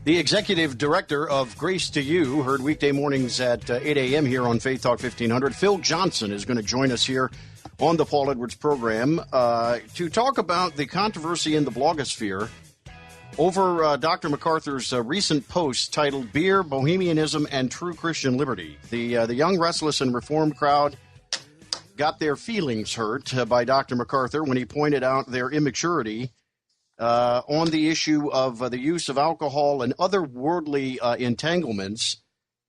The executive director of Grace to You, heard weekday mornings at 8 a.m. here on Faith Talk 1500. Phil Johnson is going to join us here on the Paul Edwards program to talk about the controversy in the blogosphere over Dr. MacArthur's recent post titled Beer, Bohemianism, and True Christian Liberty. The young, restless, and reformed crowd got their feelings hurt by Dr. MacArthur when he pointed out their immaturity on the issue of the use of alcohol and other worldly entanglements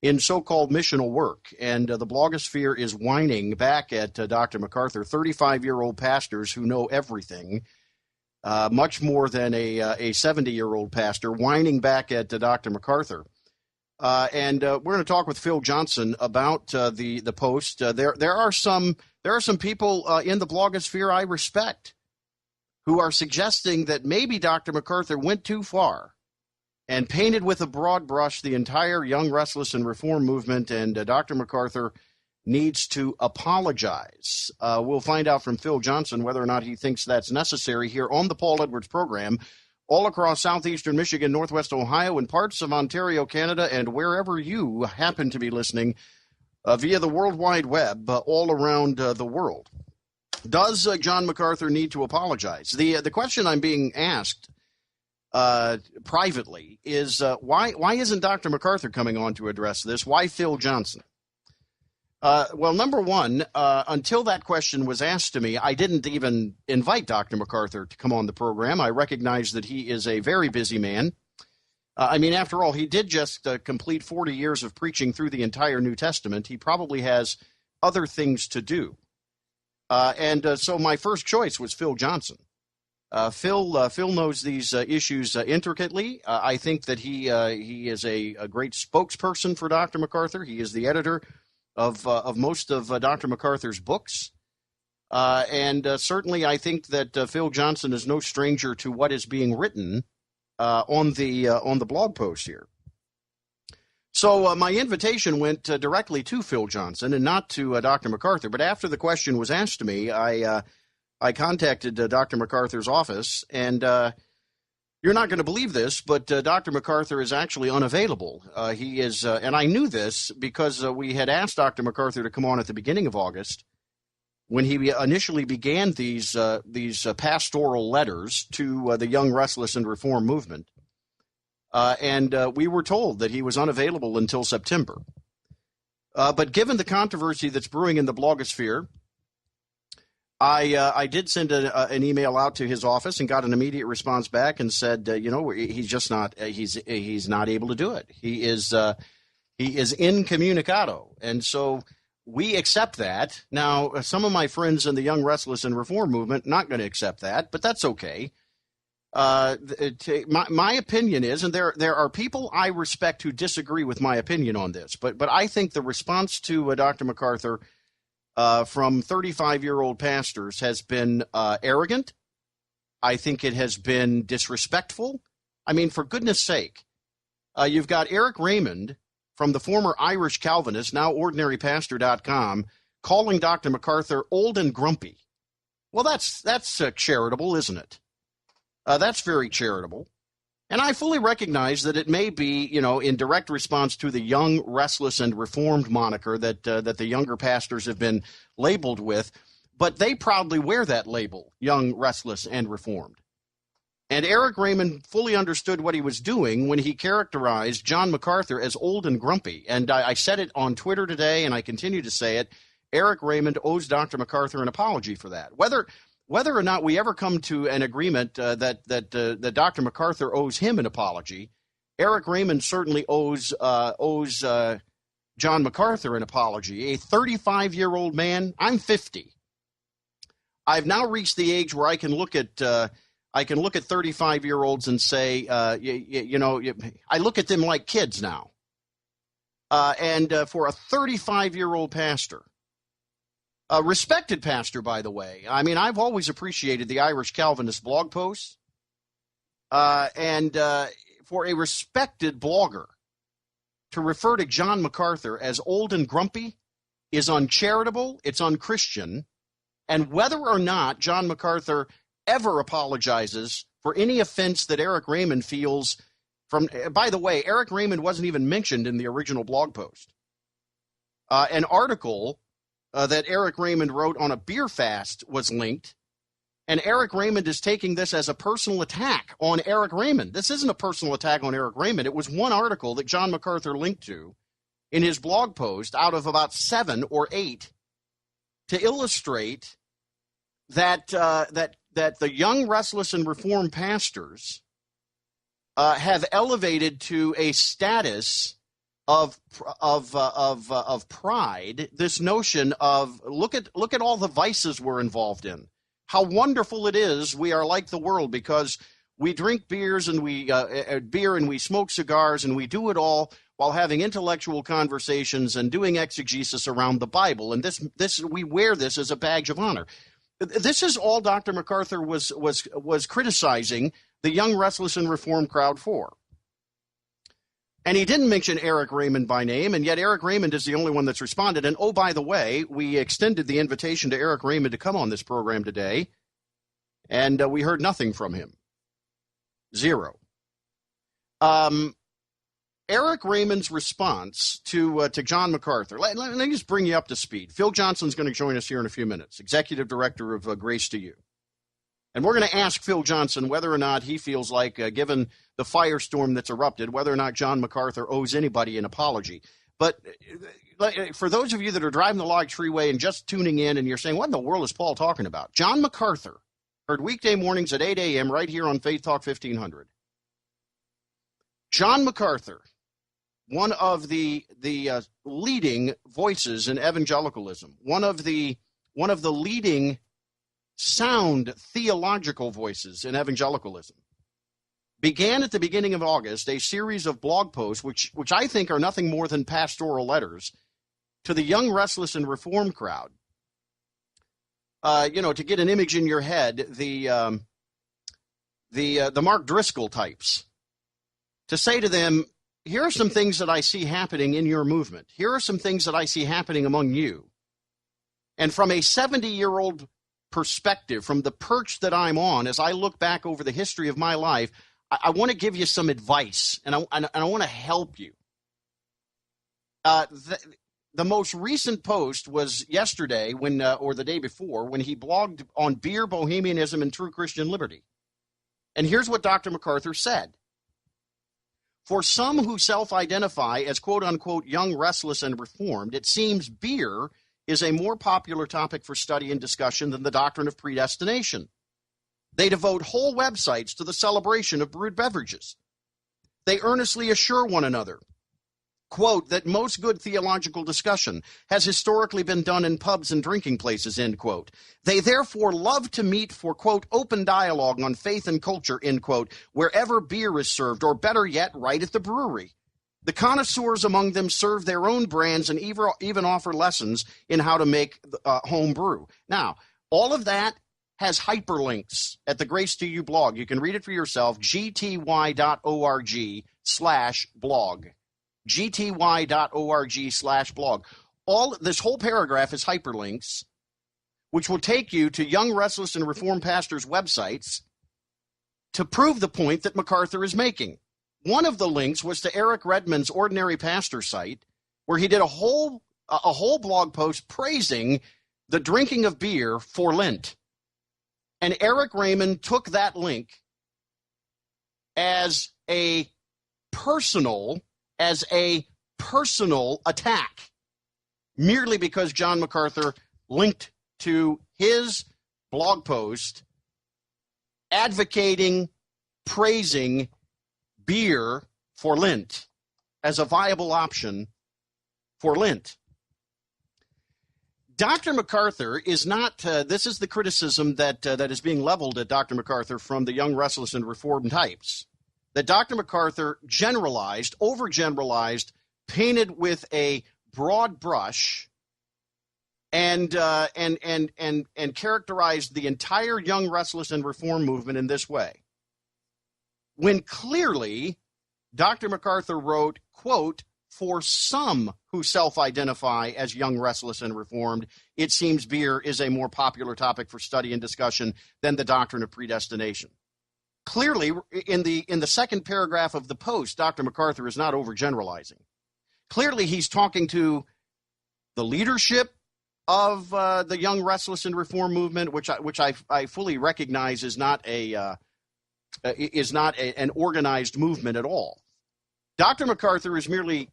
in so-called missional work. And the blogosphere is whining back at Dr. MacArthur, 35-year-old pastors who know everything, much more than a 70-year-old pastor, whining back at Dr. MacArthur. And we're going to talk with Phil Johnson about the post. There are some people in the blogosphere I respect who are suggesting that maybe Dr. MacArthur went too far and painted with a broad brush the entire young, restless, and reform movement, and Dr. MacArthur needs to apologize. We'll find out from Phil Johnson whether or not he thinks that's necessary here on the Paul Edwards program, all across southeastern Michigan, northwest Ohio, and parts of Ontario, Canada, and wherever you happen to be listening via the World Wide Web all around the world. Does John MacArthur need to apologize? The question I'm being asked privately is why isn't Dr. MacArthur coming on to address this? Why Phil Johnson? Well, number one, until that question was asked to me, I didn't even invite Dr. MacArthur to come on the program. I recognize that he is a very busy man. After all, he did just complete 40 years of preaching through the entire New Testament. He probably has other things to do. So my first choice was Phil Johnson. Phil knows these issues intricately. I think that he is a great spokesperson for Dr. MacArthur. He is the editor of most of Dr. MacArthur's books. Certainly I think that Phil Johnson is no stranger to what is being written on the blog post here. So my invitation went directly to Phil Johnson and not to Dr. MacArthur. But after the question was asked to me, I contacted Dr. MacArthur's office, and you're not going to believe this, but Dr. MacArthur is actually unavailable. He is, and I knew this because we had asked Dr. MacArthur to come on at the beginning of August when he initially began these pastoral letters to the young, restless, and reform movement. We were told that he was unavailable until September. But given the controversy that's brewing in the blogosphere, I did send an email out to his office and got an immediate response back and said, he's just not he's not able to do it. He is incommunicado, and so we accept that. Now, some of my friends in the Young, Restless, and Reform movement not going to accept that, but that's okay. My opinion is, and there are people I respect who disagree with my opinion on this, but I think the response to Dr. MacArthur from 35-year-old pastors has been arrogant. I think it has been disrespectful. I mean, for goodness sake, you've got Eric Raymond from the former Irish Calvinist, now ordinarypastor.com, calling Dr. MacArthur old and grumpy. Well, that's charitable, isn't it? That's very charitable. And I fully recognize that it may be, in direct response to the young, restless, and reformed moniker that the younger pastors have been labeled with, but they proudly wear that label, young, restless, and reformed. And Eric Raymond fully understood what he was doing when he characterized John MacArthur as old and grumpy. And I said it on Twitter today, and I continue to say it. Eric Raymond owes Dr. MacArthur an apology for that. Whether or not we ever come to an agreement that Dr. MacArthur owes him an apology, Eric Raymond certainly owes John MacArthur an apology. A 35-year-old man. I'm 50. I've now reached the age where I can look at 35-year-olds and say, I look at them like kids now. And for a 35-year-old pastor, a respected pastor, by the way. I mean, I've always appreciated the Irish Calvinist blog posts. And for a respected blogger to refer to John MacArthur as old and grumpy is uncharitable, it's unchristian, and whether or not John MacArthur ever apologizes for any offense that Eric Raymond feels By the way, Eric Raymond wasn't even mentioned in the original blog post. An article that Eric Raymond wrote on a beer fast was linked, and Eric Raymond is taking this as a personal attack on Eric Raymond. This isn't a personal attack on Eric Raymond. It was one article that John MacArthur linked to in his blog post out of about 7 or 8 to illustrate that the young, restless, and reformed pastors have elevated to a status of pride this notion of look at all the vices we're involved in. How wonderful it is we are like the world because we drink beers and we smoke cigars and we do it all while having intellectual conversations and doing exegesis around the Bible. And this we wear this as a badge of honor. This is all Dr. MacArthur was criticizing the young, restless, and reformed crowd for. And he didn't mention Eric Raymond by name, and yet Eric Raymond is the only one that's responded. And oh, by the way, we extended the invitation to Eric Raymond to come on this program today, and we heard nothing from him. Zero. Eric Raymond's response to John MacArthur. Let me just bring you up to speed. Phil Johnson's going to join us here in a few minutes, Executive Director of Grace to You. And we're going to ask Phil Johnson whether or not he feels like, given the firestorm that's erupted, whether or not John MacArthur owes anybody an apology. But for those of you that are driving the log treeway and just tuning in and you're saying, what in the world is Paul talking about? John MacArthur, heard weekday mornings at 8 a.m. right here on Faith Talk 1500. John MacArthur, one of the leading voices in evangelicalism, one of the leading sound theological voices in evangelicalism, began at the beginning of August a series of blog posts, which I think are nothing more than pastoral letters to the young, restless, and reformed crowd. To get an image in your head, the Mark Driscoll types, to say to them, here are some things that I see happening in your movement. Here are some things that I see happening among you. And from a 70-year-old perspective, from the perch that I'm on, as I look back over the history of my life, I want to give you some advice, and I want to help you. The most recent post was yesterday, or the day before, when he blogged on beer, Bohemianism, and true Christian liberty. And here's what Dr. MacArthur said. For some who self-identify as quote-unquote young, restless, and reformed, it seems beer is a more popular topic for study and discussion than the doctrine of predestination. They devote whole websites to the celebration of brewed beverages. They earnestly assure one another, quote, that most good theological discussion has historically been done in pubs and drinking places, end quote. They therefore love to meet for, quote, open dialogue on faith and culture, end quote, wherever beer is served, or better yet, right at the brewery. The connoisseurs among them serve their own brands and even offer lessons in how to make home brew. Now, all of that has hyperlinks at the Grace to You blog. You can read it for yourself, gty.org/blog. gty.org/blog. This whole paragraph is hyperlinks, which will take you to young, restless, and reformed pastors' websites to prove the point that MacArthur is making. One of the links was to Eric Redmond's Ordinary Pastor site, where he did a whole blog post praising the drinking of beer for Lent. And Eric Raymond took that link as a personal attack, merely because John MacArthur linked to his blog post advocating, praising beer for Lent as a viable option for Lent. Dr. MacArthur is not, this is the criticism that is being leveled at Dr. MacArthur from the young, restless, and reformed types, that Dr. MacArthur generalized, overgeneralized, painted with a broad brush, and characterized the entire young, restless, and reformed movement in this way. When clearly Dr. MacArthur wrote, quote, for some who self-identify as young, restless, and reformed, it seems beer is a more popular topic for study and discussion than the doctrine of predestination. Clearly, in the second paragraph of the post, Dr. MacArthur is not overgeneralizing. Clearly, he's talking to the leadership of the Young, Restless, and Reform movement, which I fully recognize is not an organized movement at all. Dr. MacArthur is merely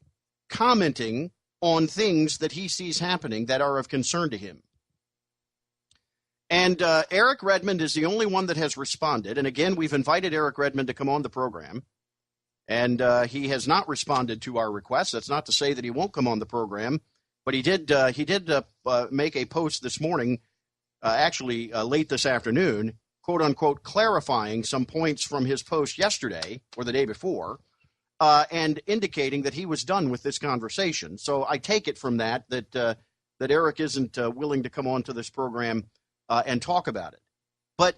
commenting on things that he sees happening that are of concern to him. And Eric Redmond is the only one that has responded. And again, we've invited Eric Redmond to come on the program. And he has not responded to our request. That's not to say that he won't come on the program. But he did make a post this morning, late this afternoon, quote unquote, clarifying some points from his post yesterday or the day before, and indicating that he was done with this conversation. So I take it from that Eric isn't willing to come on to this program and talk about it. But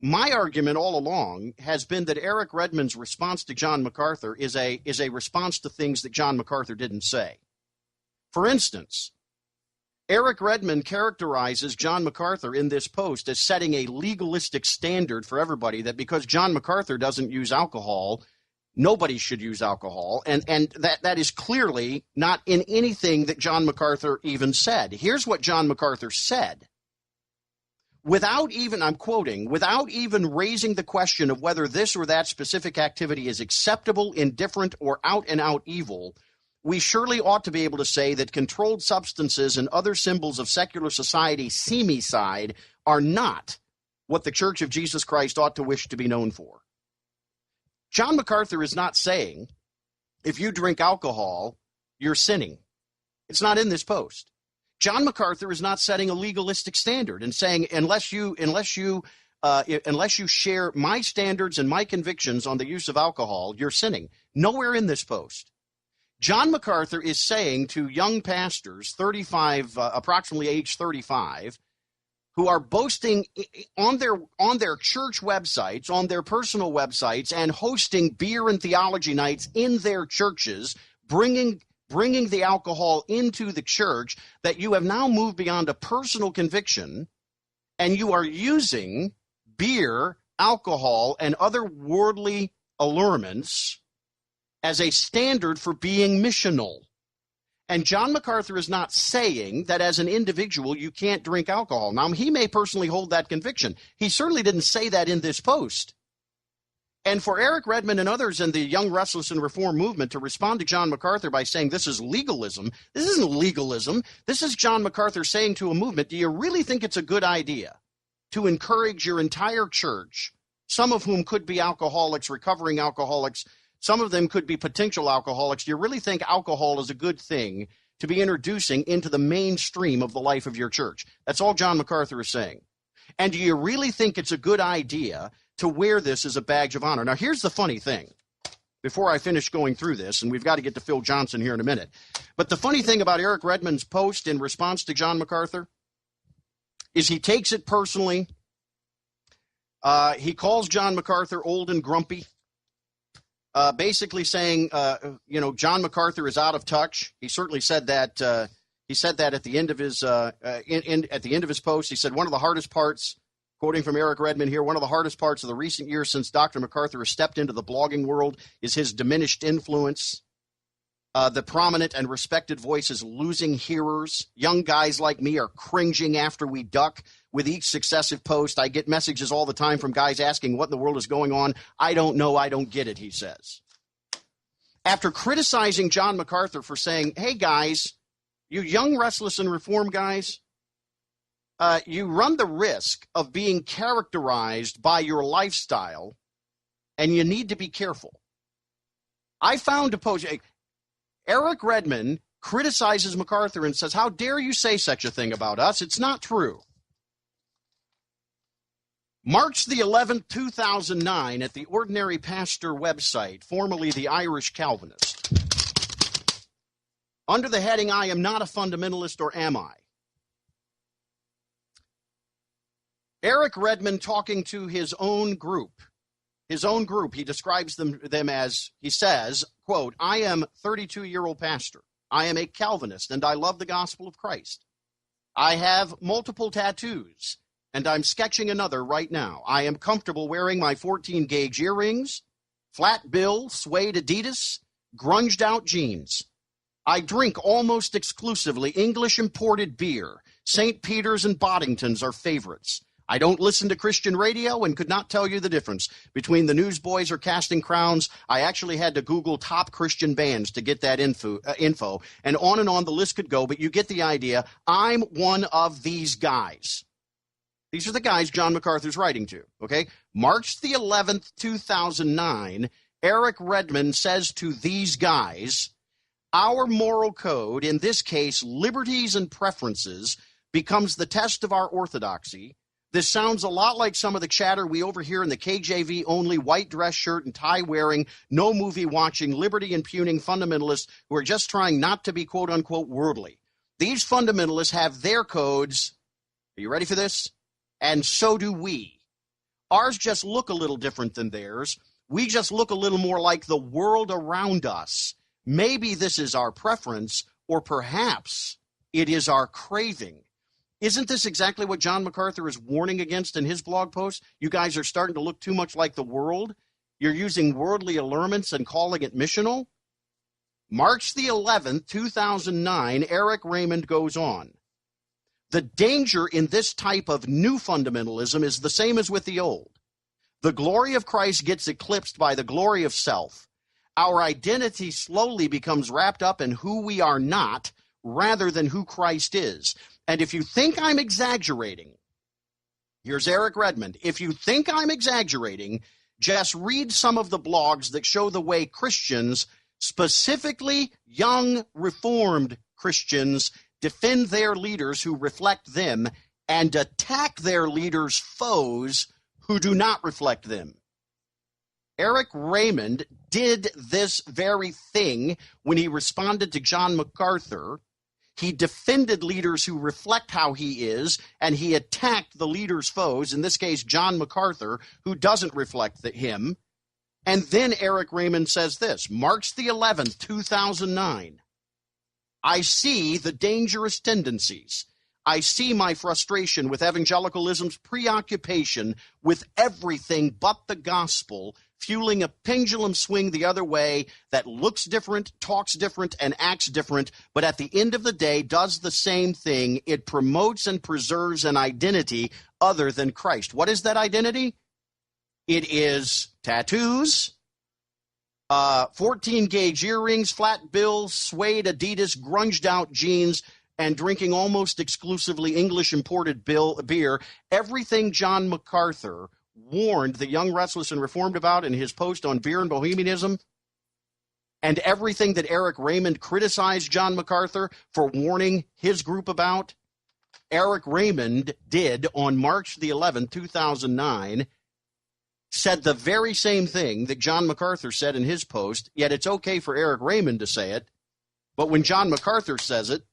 my argument all along has been that Eric Redmond's response to John MacArthur is a response to things that John MacArthur didn't say. For instance, Eric Redmond characterizes John MacArthur in this post as setting a legalistic standard for everybody, that because John MacArthur doesn't use alcohol, nobody should use alcohol. And that is clearly not in anything that John MacArthur even said. Here's what John MacArthur said. I'm quoting, without even raising the question of whether this or that specific activity is acceptable, indifferent, or out and out evil, we surely ought to be able to say that controlled substances and other symbols of secular society seamy-side are not what the Church of Jesus Christ ought to wish to be known for. John MacArthur is not saying if you drink alcohol, you're sinning. It's not in this post. John MacArthur is not setting a legalistic standard and saying unless you share my standards and my convictions on the use of alcohol, you're sinning. Nowhere in this post. John MacArthur is saying to young pastors, approximately age 35, who are boasting on their church websites, on their personal websites, and hosting beer and theology nights in their churches, bringing the alcohol into the church, that you have now moved beyond a personal conviction, and you are using beer, alcohol, and other worldly allurements as a standard for being missional. And John MacArthur is not saying that as an individual you can't drink alcohol. Now, he may personally hold that conviction. He certainly didn't say that in this post. And for Eric Redmond and others in the Young, Restless, and Reform movement to respond to John MacArthur by saying this is legalism, this isn't legalism. This is John MacArthur saying to a movement, do you really think it's a good idea to encourage your entire church, some of whom could be alcoholics, recovering alcoholics, some of them could be potential alcoholics. Do you really think alcohol is a good thing to be introducing into the mainstream of the life of your church? That's all John MacArthur is saying. And do you really think it's a good idea to wear this as a badge of honor? Now, here's the funny thing. Before I finish going through this, and we've got to get to Phil Johnson here in a minute, but the funny thing about Eric Redmond's post in response to John MacArthur is he takes it personally. He calls John MacArthur old and grumpy. Basically saying, John MacArthur is out of touch. He certainly said that. He said that at the end of his at the end of his post. He said one of the hardest parts, quoting from Eric Redmond here, one of the hardest parts of the recent years since Dr. MacArthur has stepped into the blogging world is his diminished influence. The prominent and respected voice is losing hearers. Young guys like me are cringing after we duck. With each successive post, I get messages all the time from guys asking what in the world is going on. I don't know. I don't get it, he says. After criticizing John MacArthur for saying, hey, guys, you young, restless, and reform guys, you run the risk of being characterized by your lifestyle, and you need to be careful. I found a post. Eric Redmond criticizes MacArthur and says, how dare you say such a thing about us? It's not true. March the 11th, 2009, at the Ordinary Pastor website, formerly the Irish Calvinist, under the heading, I am not a fundamentalist, or am I? Eric Redmond talking to his own group, he describes them as, he says, quote, I am a 32-year-old pastor. I am a Calvinist, and I love the gospel of Christ. I have multiple tattoos. and I'm sketching another right now. I am comfortable wearing my 14-gauge earrings, flat bill, suede Adidas, grunged out jeans. I drink almost exclusively English imported beer. St. Peter's and Boddington's are favorites. I don't listen to Christian radio and could not tell you the difference between the Newsboys or Casting Crowns. I actually had to Google top Christian bands to get that info, and on the list could go, but you get the idea. I'm one of these guys. These are the guys John MacArthur's writing to, okay? March the 11th, 2009, Eric Redmond says to these guys, our moral code, in this case, liberties and preferences, becomes the test of our orthodoxy. This sounds a lot like some of the chatter we overhear in the KJV-only white dress shirt and tie-wearing, no movie-watching, liberty-impugning fundamentalists who are just trying not to be quote-unquote worldly. These fundamentalists have their codes. Are you ready for this? And so do we. Ours just look a little different than theirs. We just look a little more like the world around us. Maybe this is our preference, or perhaps it is our craving. Isn't this exactly what John MacArthur is warning against in his blog post? You guys are starting to look too much like the world. You're using worldly allurements and calling it missional. March the 11th, 2009, Eric Raymond goes on. The danger in this type of new fundamentalism is the same as with the old. The glory of Christ gets eclipsed by the glory of self. Our identity slowly becomes wrapped up in who we are not rather than who Christ is. And if you think I'm exaggerating, here's Eric Redmond. If you think I'm exaggerating, just read some of the blogs that show the way Christians, specifically young Reformed Christians, defend their leaders who reflect them and attack their leaders' foes who do not reflect them. Eric Raymond did this very thing when he responded to John MacArthur. He defended leaders who reflect how he is, and he attacked the leader's foes, in this case, John MacArthur, who doesn't reflect him. And then Eric Raymond says this, March the 11th, 2009. I see the dangerous tendencies. I see my frustration with evangelicalism's preoccupation with everything but the gospel, fueling a pendulum swing the other way that looks different, talks different, and acts different, but at the end of the day does the same thing. It promotes and preserves an identity other than Christ. What is that identity? It is tattoos, 14-gauge earrings, flat bills, suede Adidas, grunged-out jeans, and drinking almost exclusively English imported beer. Everything John MacArthur warned the young, restless, and reformed about in his post on beer and Bohemianism, and everything that Eric Raymond criticized John MacArthur for warning his group about, Eric Raymond did on March the 11th, 2009, said the very same thing that John MacArthur said in his post, yet it's okay for Eric Raymond to say it, but when John MacArthur says it,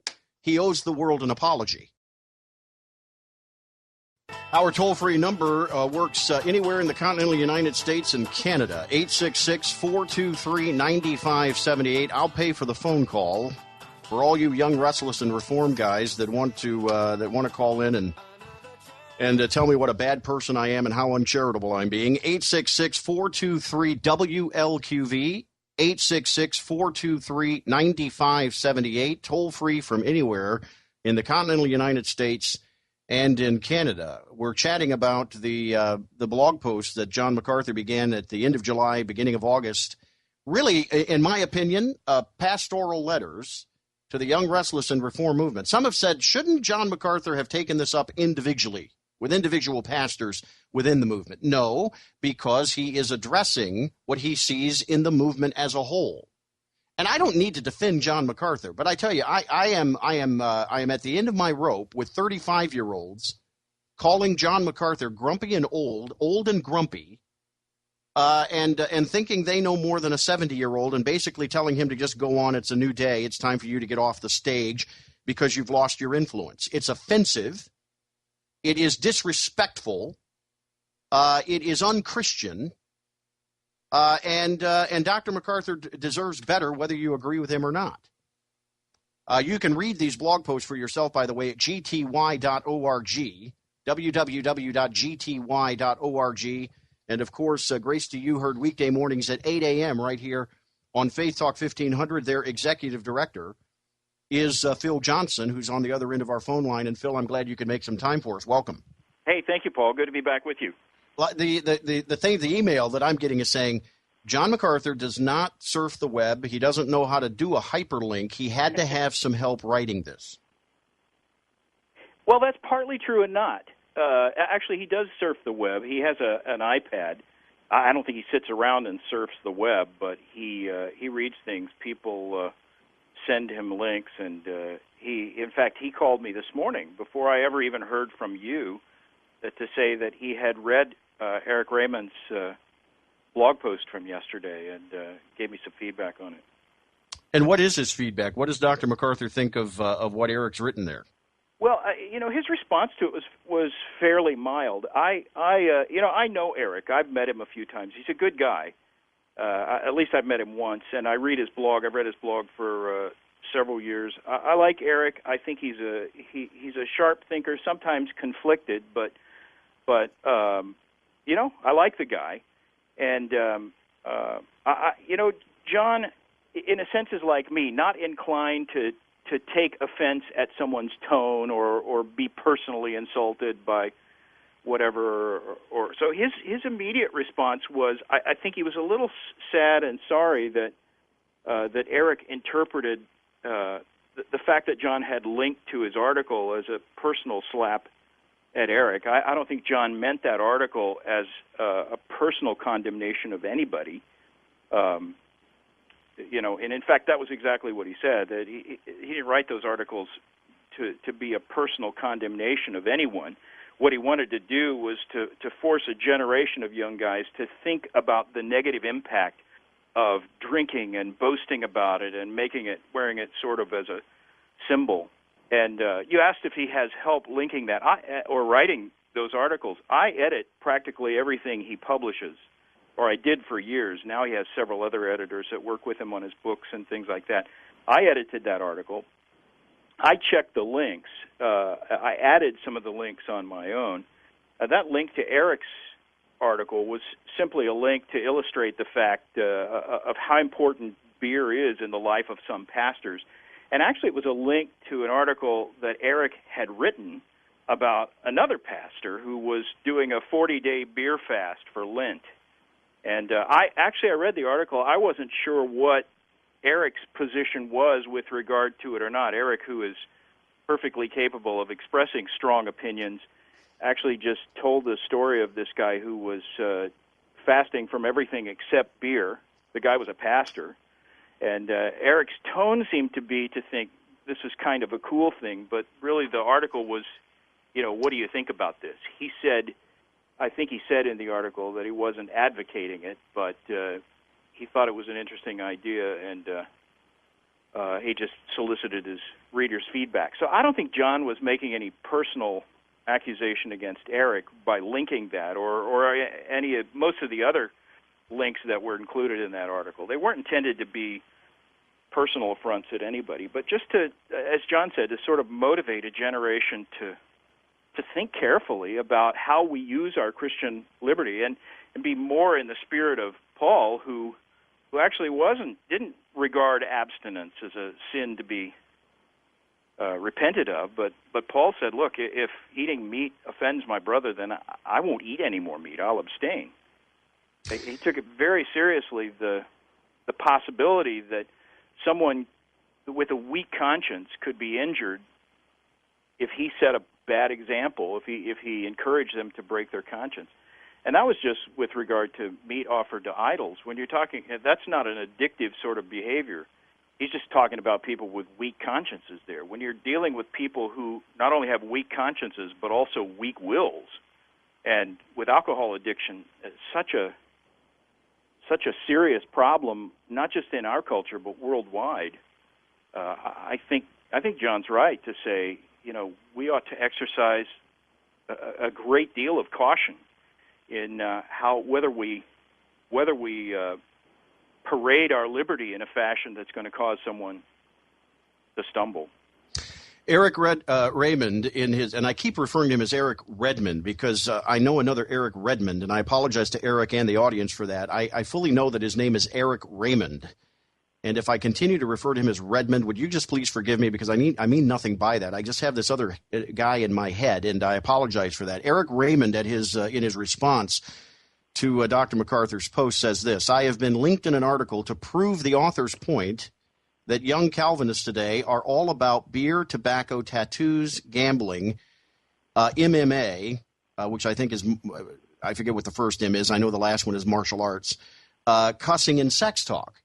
he owes the world an apology. Our toll-free number works anywhere in the continental United States and Canada, 866-423-9578. I'll pay for the phone call for all you young, restless, and reformed guys that want to call in and tell me what a bad person I am and how uncharitable I'm being. 866-423-WLQV, 866-423-9578, toll-free from anywhere in the continental United States and in Canada. We're chatting about the blog post that John MacArthur began at the end of July, beginning of August. Really, in my opinion, pastoral letters to the young, restless, and reform movement. Some have said, shouldn't John MacArthur have taken this up individually, with individual pastors within the movement? No, because he is addressing what he sees in the movement as a whole. And I don't need to defend John MacArthur, but I tell you, I am at the end of my rope with 35-year-olds calling John MacArthur grumpy and old and grumpy, and thinking they know more than a 70-year-old, and basically telling him to just go on. It's a new day. It's time for you to get off the stage because you've lost your influence. It's offensive. It is disrespectful. It is unchristian. And Dr. MacArthur deserves better, whether you agree with him or not. You can read these blog posts for yourself, by the way, at gty.org. www.gty.org. And, of course, Grace to You heard weekday mornings at 8 a.m. right here on Faith Talk 1500. Their executive director is Phil Johnson, who's on the other end of our phone line. And, Phil, I'm glad you could make some time for us. Welcome. Hey, thank you, Paul. Good to be back with you. The email that I'm getting is saying John MacArthur does not surf the web. He doesn't know how to do a hyperlink. He had to have some help writing this. Well, that's partly true and not. Actually, he does surf the web. He has an iPad. I don't think he sits around and surfs the web, but he reads things. People send him links, and in fact, he called me this morning before I ever even heard from you to say that he had read Eric Raymond's blog post from yesterday and gave me some feedback on it. And what is his feedback? What does Dr. MacArthur think of what Eric's written there? Well, his response to it was fairly mild. I know Eric. I've met him a few times. He's a good guy. At least I've met him once, and I read his blog. I've read his blog for several years. I like Eric. I think he's a sharp thinker, sometimes conflicted, but I like the guy. And John, in a sense, is like me, not inclined to take offense at someone's tone or be personally insulted by whatever. Or so his immediate response was, I think he was a little sad and sorry that Eric interpreted the fact that John had linked to his article as a personal slap at Eric. I don't think John meant that article as a personal condemnation of anybody. And in fact, that was exactly what he said, that he didn't write those articles to be a personal condemnation of anyone. What he wanted to do was to force a generation of young guys to think about the negative impact of drinking and boasting about it and wearing it sort of as a symbol. And you asked if he has help linking that or writing those articles. I edit practically everything he publishes, or I did for years. Now he has several other editors that work with him on his books and things like that. I edited that article. I checked the links. I added some of the links on my own. That link to Eric's article was simply a link to illustrate the fact of how important beer is in the life of some pastors. And actually, it was a link to an article that Eric had written about another pastor who was doing a 40-day beer fast for Lent. And I read the article. I wasn't sure what Eric's position was with regard to it or not. Eric, who is perfectly capable of expressing strong opinions, actually just told the story of this guy who was fasting from everything except beer. The guy was a pastor. And Eric's tone seemed to be to think this is kind of a cool thing, but really the article was, what do you think about this? I think he said in the article that he wasn't advocating it, but he thought it was an interesting idea, and he just solicited his readers' feedback. So I don't think John was making any personal accusation against Eric by linking that or most of the other links that were included in that article. They weren't intended to be personal affronts at anybody, but just to, as John said, to sort of motivate a generation to think carefully about how we use our Christian liberty and be more in the spirit of Paul, who actually didn't regard abstinence as a sin to be repented of, but Paul said, look, if eating meat offends my brother, then I won't eat any more meat. I'll abstain. He took it very seriously, the possibility that someone with a weak conscience could be injured if he set a bad example, if he encouraged them to break their conscience. And that was just with regard to meat offered to idols. When you're talking, that's not an addictive sort of behavior. He's just talking about people with weak consciences there. When you're dealing with people who not only have weak consciences but also weak wills, and with alcohol addiction, it's such a serious problem, not just in our culture but worldwide. I think John's right to say, we ought to exercise a great deal of caution in whether we parade our liberty in a fashion that's going to cause someone to stumble. Eric Raymond in his, and I keep referring to him as Eric Redmond because I know another Eric Redmond, and I apologize to Eric and the audience for that. I fully know that his name is Eric Raymond. And if I continue to refer to him as Redmond, would you just please forgive me because I mean nothing by that. I just have this other guy in my head, and I apologize for that. Eric Raymond, at his in his response to Dr. MacArthur's post, says this: I have been linked in an article to prove the author's point that young Calvinists today are all about beer, tobacco, tattoos, gambling, MMA, which I think is, I forget what the first M is. I know the last one is martial arts, cussing, and sex talk.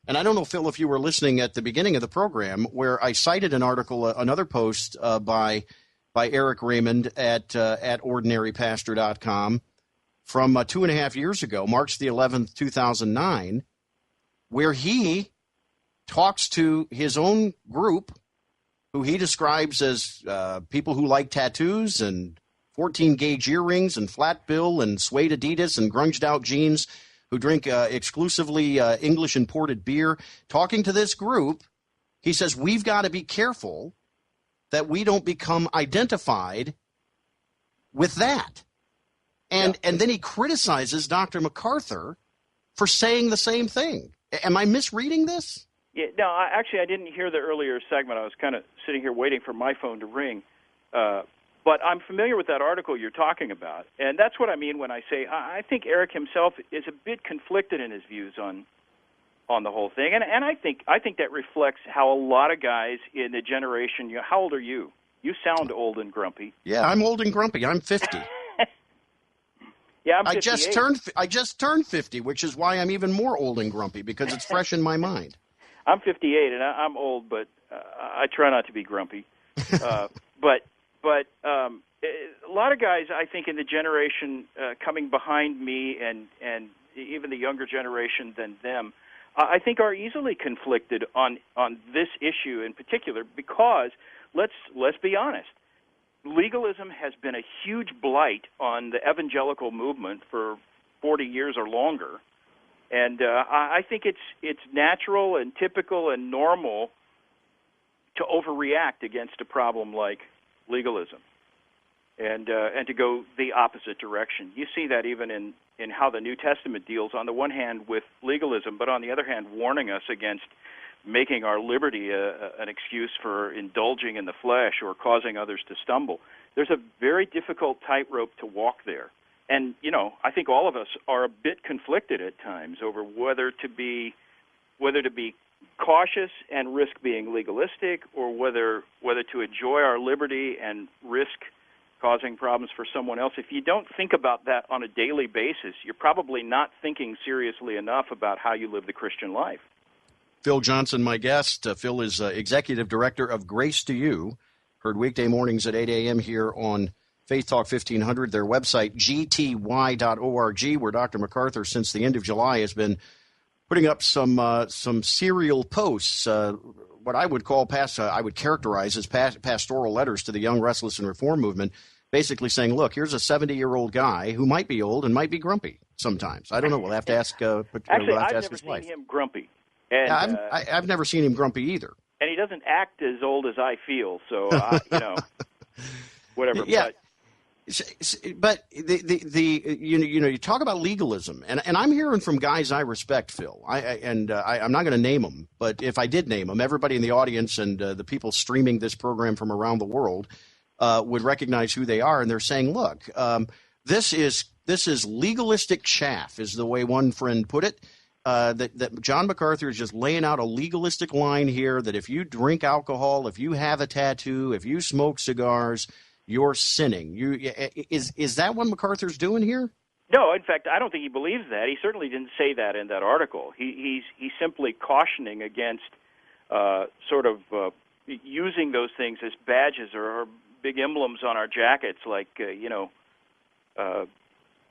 And I don't know, Phil, if you were listening at the beginning of the program where I cited an article, another post by Eric Raymond at ordinarypastor.com from 2.5 years ago, March the 11th, 2009, where he talks to his own group, who he describes as people who like tattoos and 14-gauge earrings and flat bill and suede Adidas and grunged-out jeans, who drink exclusively English imported beer. Talking to this group, he says, we've got to be careful that we don't become identified with that. And then he criticizes Dr. MacArthur for saying the same thing. Am I misreading this? Yeah, no, I didn't hear the earlier segment. I was kind of sitting here waiting for my phone to ring. But I'm familiar with that article you're talking about, and that's what I mean when I say I think Eric himself is a bit conflicted in his views on the whole thing, and I think that reflects how a lot of guys in the generation. How old are you? You sound old and grumpy. Yeah, I'm old and grumpy. I'm 50. Yeah, I'm 58. I just turned 50, which is why I'm even more old and grumpy because it's fresh in my mind. I'm 58, and I'm old, but I try not to be grumpy. But a lot of guys, I think, in the generation coming behind me and even the younger generation than them, I think are easily conflicted on this issue in particular because, let's be honest, legalism has been a huge blight on the evangelical movement for 40 years or longer. And I think it's natural and typical and normal to overreact against a problem like legalism, and to go the opposite direction. You see that even in how the New Testament deals, on the one hand, with legalism, but on the other hand, warning us against making our liberty an excuse for indulging in the flesh or causing others to stumble. There's a very difficult tightrope to walk there. And, I think all of us are a bit conflicted at times over whether to be cautious and risk being legalistic, or whether to enjoy our liberty and risk causing problems for someone else. If you don't think about that on a daily basis, you're probably not thinking seriously enough about how you live the Christian life. Phil Johnson, my guest. Phil is Executive Director of Grace to You, heard weekday mornings at 8 a.m. here on Faith Talk 1500. Their website, gty.org, where Dr. MacArthur, since the end of July, has been putting up some serial posts, what I would call I would characterize as pastoral letters to the young, restless, and reform movement, basically saying, look, here's a 70-year-old guy who might be old and might be grumpy sometimes. I don't know. We'll have to ask. Actually, I've never seen him grumpy. And, yeah, I've never seen him grumpy either. And he doesn't act as old as I feel, so whatever. Yeah. But you talk about legalism, and I'm hearing from guys I respect, Phil. I'm not going to name them, but if I did name them, everybody in the audience and the people streaming this program from around the world would recognize who they are, and they're saying, "Look, this is legalistic chaff," is the way one friend put it. That John MacArthur is just laying out a legalistic line here. That if you drink alcohol, if you have a tattoo, if you smoke cigars, you're sinning. Is that what MacArthur's doing here? No, in fact, I don't think he believes that. He certainly didn't say that in that article. He's simply cautioning against using those things as badges or big emblems on our jackets, like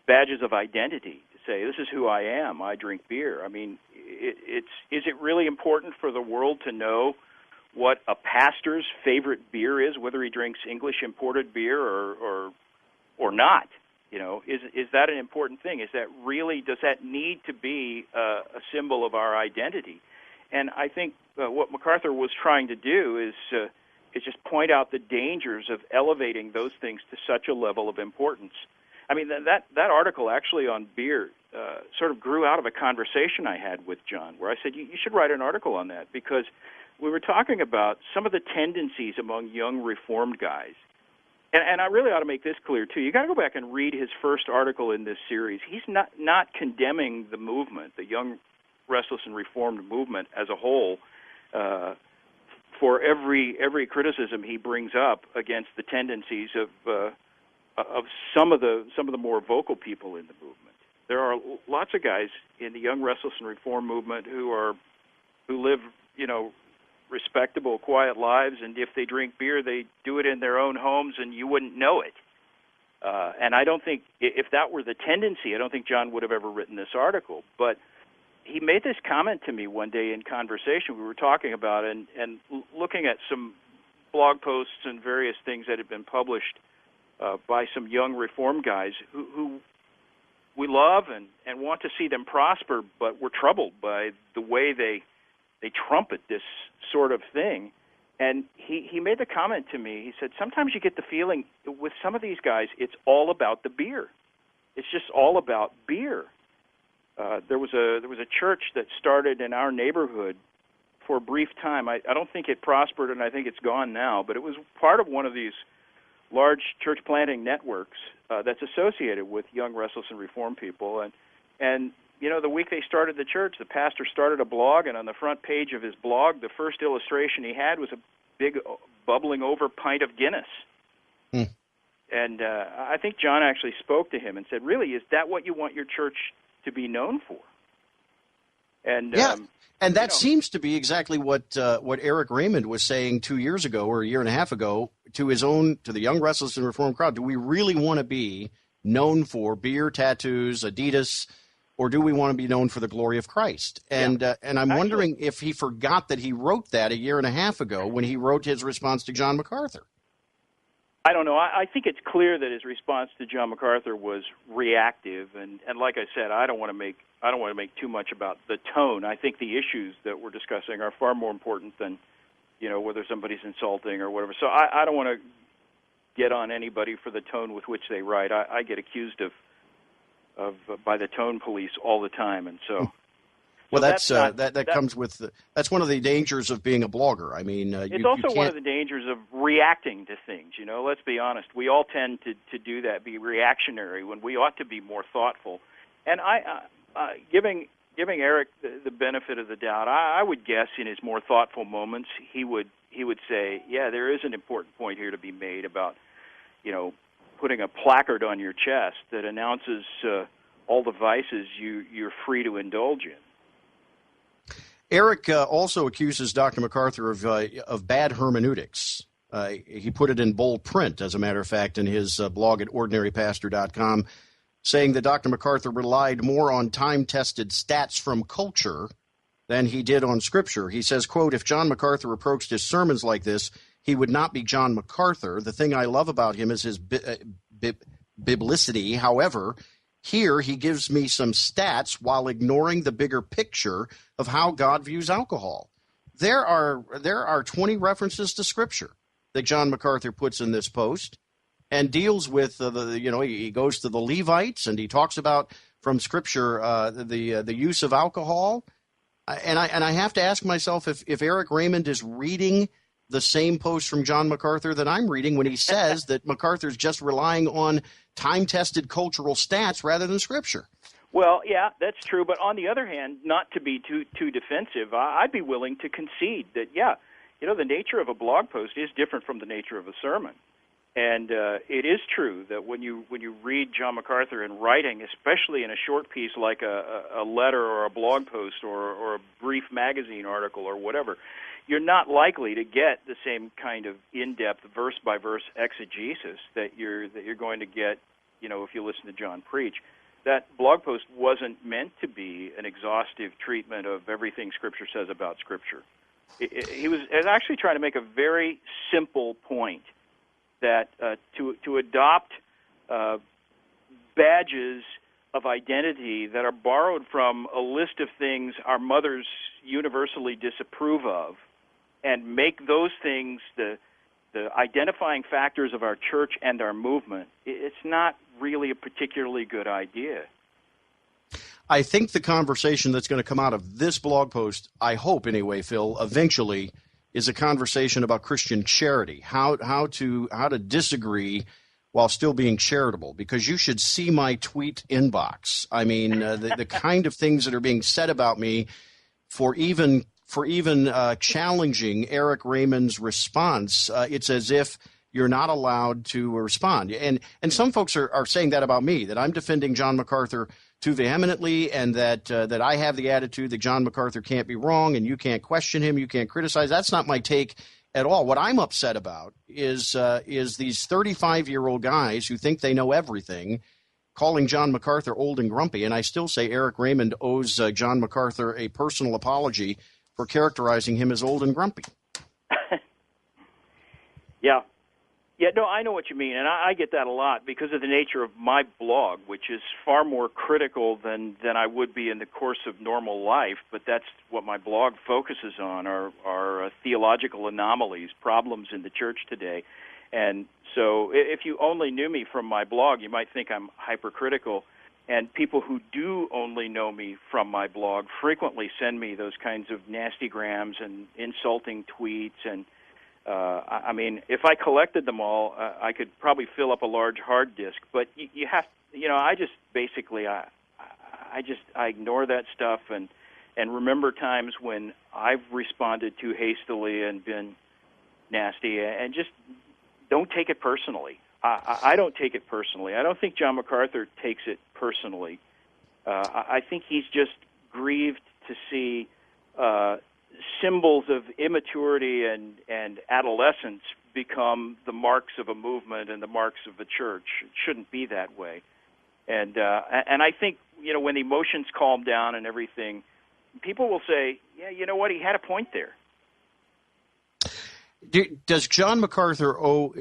badges of identity. To say, this is who I am. I drink beer. I mean, is it really important for the world to know what a pastor's favorite beer is, whether he drinks English imported beer or not? Is that an important thing? Does that need to be a symbol of our identity? And I think what MacArthur was trying to do is just point out the dangers of elevating those things to such a level of importance. I mean, that article actually on beer sort of grew out of a conversation I had with John, where I said, you should write an article on that, because we were talking about some of the tendencies among young Reformed guys. And I really ought to make this clear, too. You got to go back and read his first article in this series. He's not condemning the movement, the young, restless, and Reformed movement as a whole, for every criticism he brings up against the tendencies of some of the more vocal people in the movement. There are lots of guys in the young, restless, and Reformed movement who live, respectable, quiet lives, and if they drink beer, they do it in their own homes, and you wouldn't know it. And I don't think, if that were the tendency, I don't think John would have ever written this article. But he made this comment to me one day in conversation. We were talking about and looking at some blog posts and various things that had been published by some young Reformed guys who we love and want to see them prosper, but we're troubled by the way they trumpet this sort of thing. And he made the comment to me. He said, sometimes you get the feeling with some of these guys, it's all about the beer. It's just all about beer. There was a church that started in our neighborhood for a brief time. I don't think it prospered, and I think it's gone now, but it was part of one of these large church planting networks that's associated with young, restless, and Reformed people. And the week they started the church, the pastor started a blog, and on the front page of his blog, the first illustration he had was a big bubbling over pint of Guinness. And I think John actually spoke to him and said, really, is that what you want your church to be known for? And and that seems to be exactly what Eric Raymond was saying 2 years ago or a year and a half ago to the young, restless, and Reformed crowd. Do we really want to be known for beer, tattoos, Adidas, or do we want to be known for the glory of Christ? And I'm wondering if he forgot that he wrote that a year and a half ago when he wrote his response to John MacArthur. I don't know. I think it's clear that his response to John MacArthur was reactive, and like I said, I don't want to make too much about the tone. I think the issues that we're discussing are far more important than whether somebody's insulting or whatever. So I don't want to get on anybody for the tone with which they write. I get accused of by the tone police all the time, and so. Well, that comes with that's one of the dangers of being a blogger. I mean, it's also one of the dangers of reacting to things. Let's be honest. We all tend to do that, be reactionary when we ought to be more thoughtful. And giving Eric the benefit of the doubt, I would guess in his more thoughtful moments he would say, yeah, there is an important point here to be made about putting a placard on your chest that announces all the vices you're free to indulge in. Eric also accuses Dr. MacArthur of bad hermeneutics. He put it in bold print, as a matter of fact, in his blog at ordinarypastor.com, saying that Dr. MacArthur relied more on time-tested stats from culture than he did on Scripture. He says, quote, if John MacArthur approached his sermons like this, he would not be John MacArthur. The thing I love about him is his biblicity. However, here he gives me some stats while ignoring the bigger picture of how God views alcohol. There are 20 references to Scripture that John MacArthur puts in this post and deals with he goes to the Levites and he talks about from Scripture the use of alcohol. And I have to ask myself if Eric Raymond is reading the same post from John MacArthur that I'm reading when he says that MacArthur's just relying on time-tested cultural stats rather than Scripture. Well, yeah, that's true. But on the other hand, not to be too defensive, I'd be willing to concede that, the nature of a blog post is different from the nature of a sermon. And it is true that when you read John MacArthur in writing, especially in a short piece like a letter or a blog post or a brief magazine article or whatever, you're not likely to get the same kind of in-depth verse-by-verse exegesis that you're going to get, if you listen to John preach. That blog post wasn't meant to be an exhaustive treatment of everything Scripture says about Scripture. He was actually trying to make a very simple point that to adopt badges of identity that are borrowed from a list of things our mothers universally disapprove of, and make those things the the identifying factors of our church and our movement, it's not really a particularly good idea. I think the conversation that's going to come out of this blog post, I hope anyway, Phil, eventually is a conversation about Christian charity, how to disagree while still being charitable, because you should see my tweet inbox. I mean, the kind of things that are being said about me for even challenging Eric Raymond's response. It's as if you're not allowed to respond. And some folks are saying that about me, that I'm defending John MacArthur too vehemently, and that I have the attitude that John MacArthur can't be wrong and you can't question him, you can't criticize. That's not my take at all. What I'm upset about is these 35-year-old guys who think they know everything, calling John MacArthur old and grumpy. And I still say Eric Raymond owes John MacArthur a personal apology for characterizing him as old and grumpy. Yeah. Yeah, no, I know what you mean, and I get that a lot because of the nature of my blog, which is far more critical than I would be in the course of normal life, but that's what my blog focuses on, are theological anomalies, problems in the church today. And so if you only knew me from my blog, you might think I'm hypercritical, and people who do only know me from my blog frequently send me those kinds of nasty grams and insulting tweets, and I mean, if I collected them all, I could probably fill up a large hard disk. But you have, I just basically, I ignore that stuff and remember times when I've responded too hastily and been nasty, and just don't take it personally. I don't take it personally. I don't think John MacArthur takes it personally. I think he's just grieved to see symbols of immaturity and adolescence become the marks of a movement and the marks of a church. It shouldn't be that way. And I think, when the emotions calm down and everything, people will say, yeah, you know what, he had a point there. Does John MacArthur owe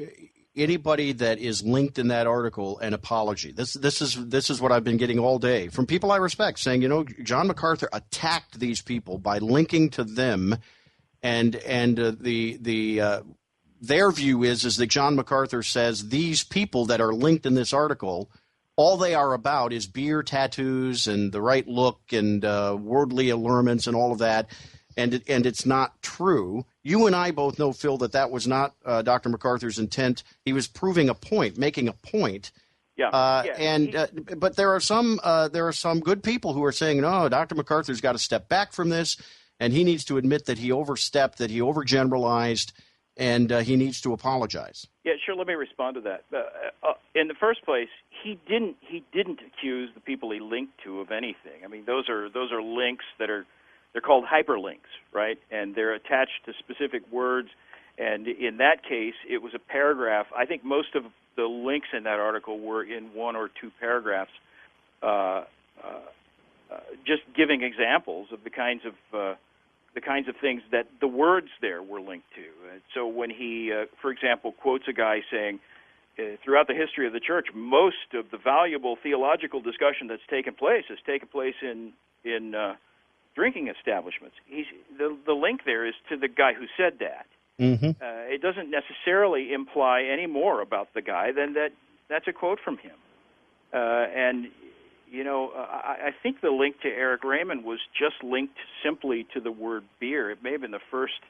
anybody that is linked in that article an apology? This is what I've been getting all day from people I respect, saying, John MacArthur attacked these people by linking to them, and their view is that John MacArthur says these people that are linked in this article, all they are about is beer, tattoos, and the right look, and worldly allurements, and all of that. And it's not true. You and I both know, Phil, that was not Dr. MacArthur's intent. He was proving a point, making a point. Yeah. But there are some good people who are saying, no, Dr. MacArthur's got to step back from this, and he needs to admit that he overstepped, that he overgeneralized, and he needs to apologize. Yeah, sure. Let me respond to that. In the first place, he didn't accuse the people he linked to of anything. I mean, those are links that are. They're called hyperlinks, right? And they're attached to specific words. And in that case, it was a paragraph. I think most of the links in that article were in one or two paragraphs, just giving examples of the kinds of things that the words there were linked to. So when he, for example, quotes a guy saying, throughout the history of the church, most of the valuable theological discussion that's taken place has taken place in drinking establishments. The link there is to the guy who said that. Mm-hmm. It doesn't necessarily imply any more about the guy than that's a quote from him. I think the link to Eric Raymond was just linked simply to the word beer. It may have been the first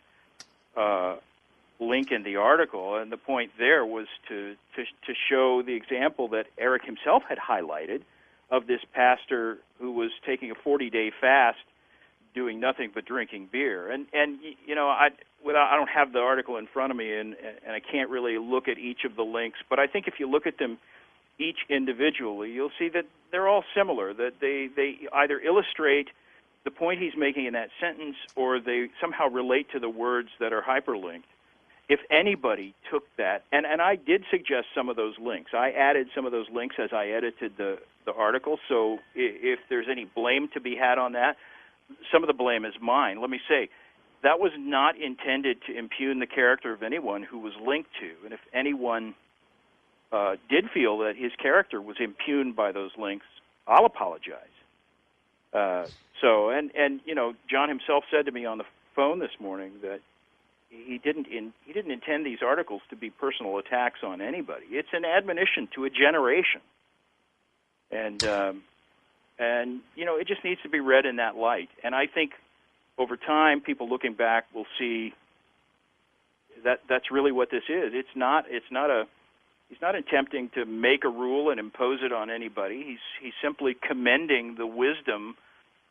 link in the article, and the point there was to show the example that Eric himself had highlighted of this pastor who was taking a 40-day fast, doing nothing but drinking beer. I don't have the article in front of me, and I can't really look at each of the links, but I think if you look at them each individually, you'll see that they're all similar, that they either illustrate the point he's making in that sentence, or they somehow relate to the words that are hyperlinked. If anybody took that, and I did suggest some of those links. I added some of those links as I edited the article, so if there's any blame to be had on that, some of the blame is mine. Let me say, that was not intended to impugn the character of anyone who was linked to. And if anyone did feel that his character was impugned by those links, I'll apologize. John himself said to me on the phone this morning that he didn't intend these articles to be personal attacks on anybody. It's an admonition to a generation, and it just needs to be read in that light. And I think over time, people looking back will see that that's really what this is. He's not attempting to make a rule and impose it on anybody. He's simply commending the wisdom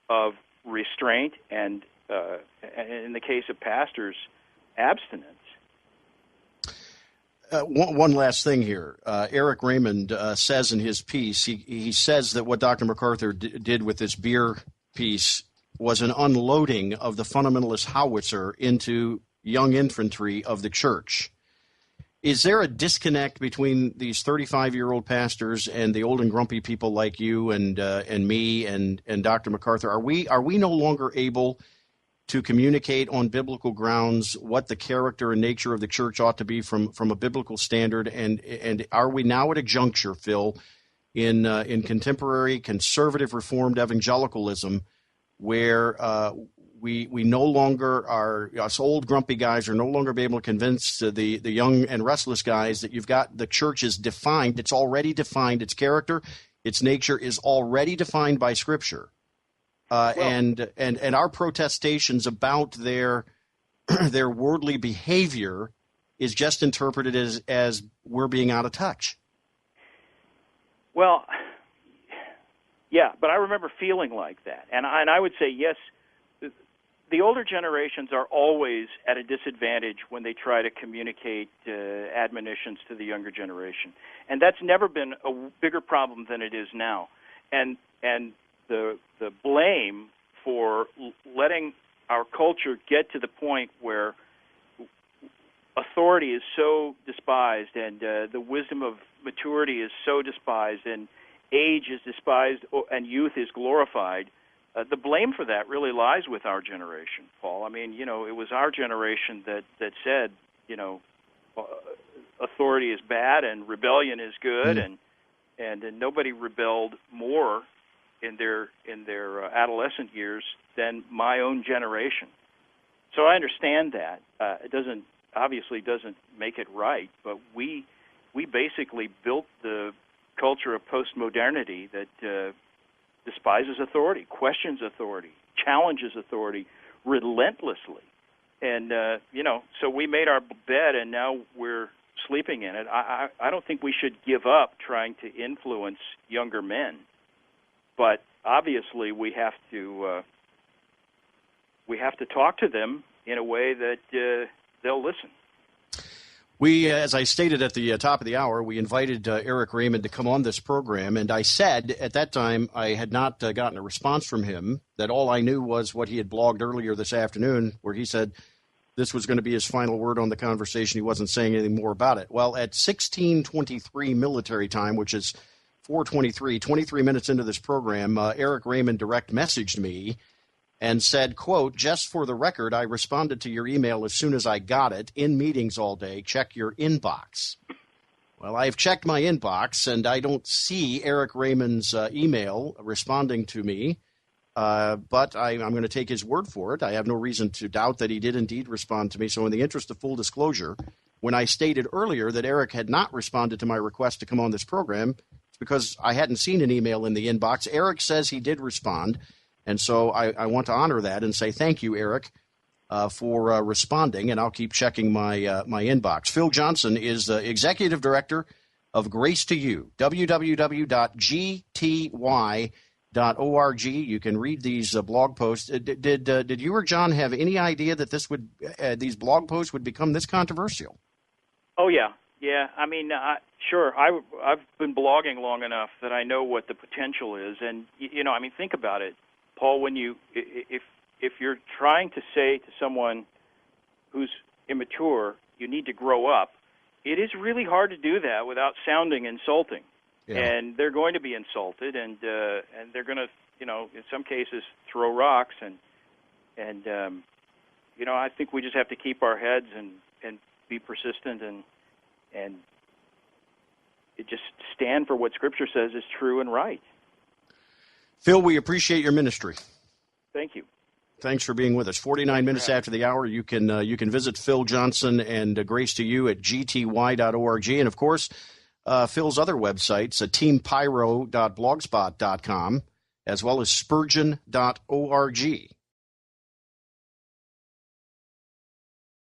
of restraint and in the case of pastors, abstinence. One last thing here. Eric Raymond says in his piece, he says that what Dr. MacArthur did with this beer piece was an unloading of the fundamentalist howitzer into young infantry of the church. Is there a disconnect between these 35-year-old pastors and the old and grumpy people like you and me and Dr. MacArthur? Are we no longer able to communicate on biblical grounds what the character and nature of the church ought to be from a biblical standard? And are we now at a juncture, Phil, in contemporary conservative Reformed evangelicalism where we no longer are, us old grumpy guys are no longer be able to convince the young and restless guys that you've got the church is defined, it's already defined, its character, its nature is already defined by Scripture. And our protestations about their worldly behavior is just interpreted as we're being out of touch. Well, yeah, but I remember feeling like that, and I would say yes. The older generations are always at a disadvantage when they try to communicate admonitions to the younger generation, and that's never been a bigger problem than it is now. And the blame for letting our culture get to the point where authority is so despised and the wisdom of maturity is so despised and age is despised and youth is glorified, the blame for that really lies with our generation, Paul. I mean, it was our generation that said, authority is bad and rebellion is good, and nobody rebelled more in their adolescent years than my own generation. So I understand that. It obviously doesn't make it right, but we basically built the culture of postmodernity that despises authority, questions authority, challenges authority relentlessly. And, so we made our bed and now we're sleeping in it. I don't think we should give up trying to influence younger men. But obviously we have to talk to them in a way that they'll listen. We, as I stated at the top of the hour, we invited Eric Raymond to come on this program, and I said at that time I had not gotten a response from him, that all I knew was what he had blogged earlier this afternoon, where he said this was going to be his final word on the conversation. He wasn't saying anything more about it. Well, at 16:23 military time, which is 4:23, 23 minutes into this program, Eric Raymond direct messaged me and said, quote, "Just for the record, I responded to your email as soon as I got it. In meetings all day. Check your inbox." Well, I've checked my inbox, and I don't see Eric Raymond's email responding to me, but I'm going to take his word for it. I have no reason to doubt that he did indeed respond to me. So in the interest of full disclosure, when I stated earlier that Eric had not responded to my request to come on this program, it's because I hadn't seen an email in the inbox. Eric says he did respond. And so I want to honor that and say thank you, Eric, for responding, and I'll keep checking my inbox. Phil Johnson is the Executive Director of Grace to You, www.gty.org. You can read these blog posts. Did you or John have any idea that these blog posts would become this controversial? Oh, yeah. Yeah, I mean, sure. I've been blogging long enough that I know what the potential is. And, think about it. Paul, if you're trying to say to someone who's immature, you need to grow up, it is really hard to do that without sounding insulting. Yeah. And they're going to be insulted, and they're going to, in some cases, throw rocks. And I think we just have to keep our heads and be persistent and just stand for what Scripture says is true and right. Phil, we appreciate your ministry. Thank you. Thanks for being with us. 49 minutes after the hour, you can visit Phil Johnson and Grace to You at gty.org. And, of course, Phil's other websites, teampyro.blogspot.com, as well as spurgeon.org.